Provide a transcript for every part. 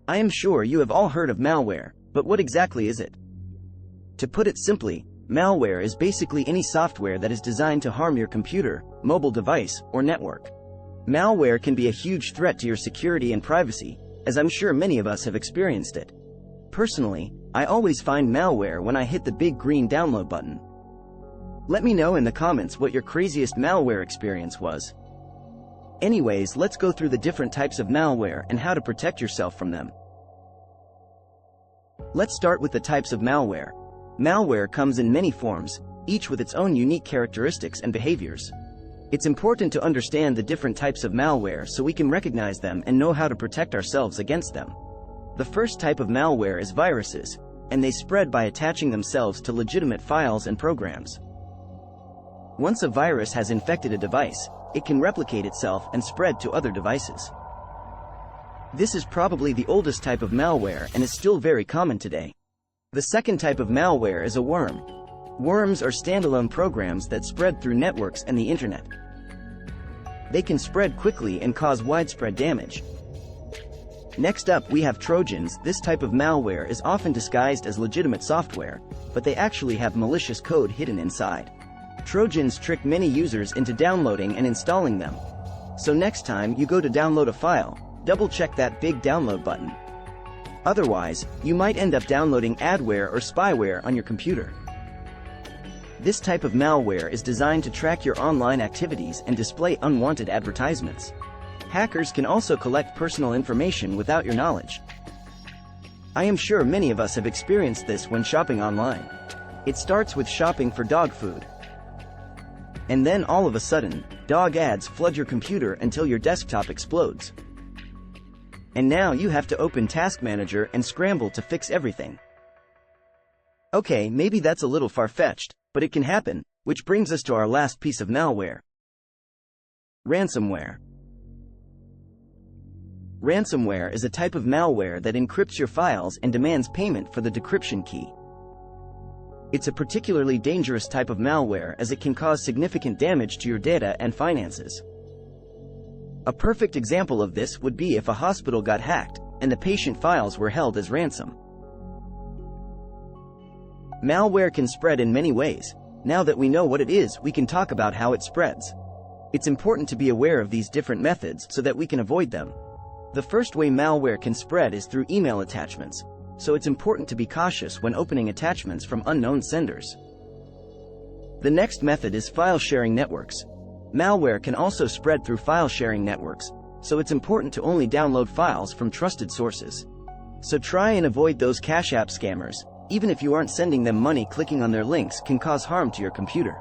I am sure you have all heard of malware, but what exactly is it? To put it simply, malware is basically any software that is designed to harm your computer, mobile device, or network. Malware can be a huge threat to your security and privacy, as I'm sure many of us have experienced it. Personally, I always find malware when I hit the big green download button. Let me know in the comments what your craziest malware experience was. Anyways, let's go through the different types of malware and how to protect yourself from them. Let's start with the types of malware. Malware comes in many forms, each with its own unique characteristics and behaviors. It's important to understand the different types of malware so we can recognize them and know how to protect ourselves against them. The first type of malware is viruses, and they spread by attaching themselves to legitimate files and programs. Once a virus has infected a device, it can replicate itself and spread to other devices. This is probably the oldest type of malware and is still very common today. The second type of malware is a worm. Worms are standalone programs that spread through networks and the internet. They can spread quickly and cause widespread damage. Next up, we have Trojans. This type of malware is often disguised as legitimate software, but they actually have malicious code hidden inside. Trojans trick many users into downloading and installing them. So next time you go to download a file, double-check that big download button. Otherwise, you might end up downloading adware or spyware on your computer. This type of malware is designed to track your online activities and display unwanted advertisements. Hackers can also collect personal information without your knowledge. I am sure many of us have experienced this when shopping online. It starts with shopping for dog food. And then all of a sudden, dog ads flood your computer until your desktop explodes. And now you have to open Task Manager and scramble to fix everything. Okay, maybe that's a little far-fetched, but it can happen, which brings us to our last piece of malware. Ransomware. Ransomware is a type of malware that encrypts your files and demands payment for the decryption key. It's a particularly dangerous type of malware as it can cause significant damage to your data and finances. A perfect example of this would be if a hospital got hacked, and the patient files were held as ransom. Malware can spread in many ways. Now that we know what it is, we can talk about how it spreads. It's important to be aware of these different methods so that we can avoid them. The first way malware can spread is through email attachments, so it's important to be cautious when opening attachments from unknown senders. The next method is file sharing networks. Malware can also spread through file sharing networks, so it's important to only download files from trusted sources. So try and avoid those Cash App scammers. Even if you aren't sending them money, clicking on their links can cause harm to your computer.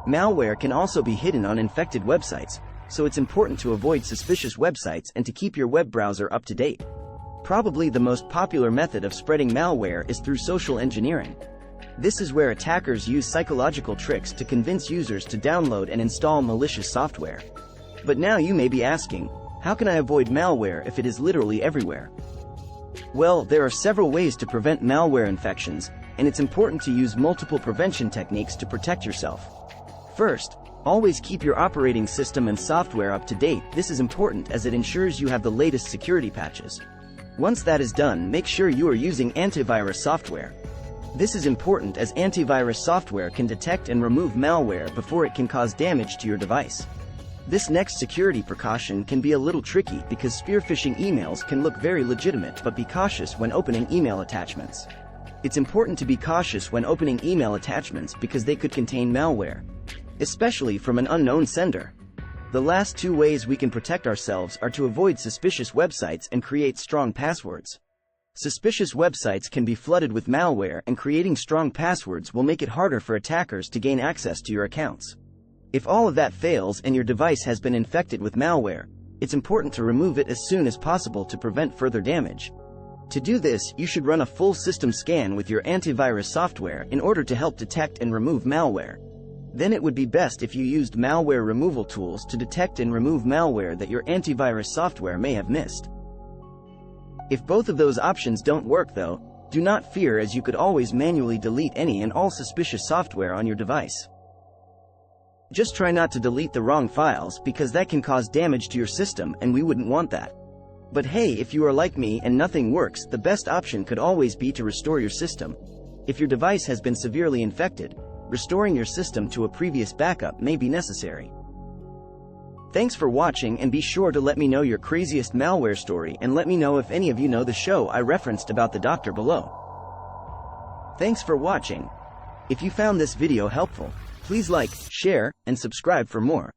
Malware can also be hidden on infected websites, so it's important to avoid suspicious websites and to keep your web browser up to date. Probably the most popular method of spreading malware is through social engineering. This is where attackers use psychological tricks to convince users to download and install malicious software. But now you may be asking, how can I avoid malware if it is literally everywhere? Well, there are several ways to prevent malware infections, and it's important to use multiple prevention techniques to protect yourself. First, always keep your operating system and software up to date. This is important as it ensures you have the latest security patches. Once that is done, make sure you are using antivirus software. This is important as antivirus software can detect and remove malware before it can cause damage to your device. This next security precaution can be a little tricky because spear phishing emails can look very legitimate, but be cautious when opening email attachments. It's important to be cautious when opening email attachments because they could contain malware, especially from an unknown sender. The last two ways we can protect ourselves are to avoid suspicious websites and create strong passwords. Suspicious websites can be flooded with malware, and creating strong passwords will make it harder for attackers to gain access to your accounts. If all of that fails and your device has been infected with malware, it's important to remove it as soon as possible to prevent further damage. To do this, you should run a full system scan with your antivirus software in order to help detect and remove malware. Then it would be best if you used malware removal tools to detect and remove malware that your antivirus software may have missed. If both of those options don't work though, do not fear, as you could always manually delete any and all suspicious software on your device. Just try not to delete the wrong files because that can cause damage to your system and we wouldn't want that. But hey, if you are like me and nothing works, the best option could always be to restore your system. If your device has been severely infected, restoring your system to a previous backup may be necessary. Thanks for watching, and be sure to let me know your craziest malware story, and let me know if any of you know the show I referenced about the doctor below. Thanks for watching. If you found this video helpful, please like, share, and subscribe for more.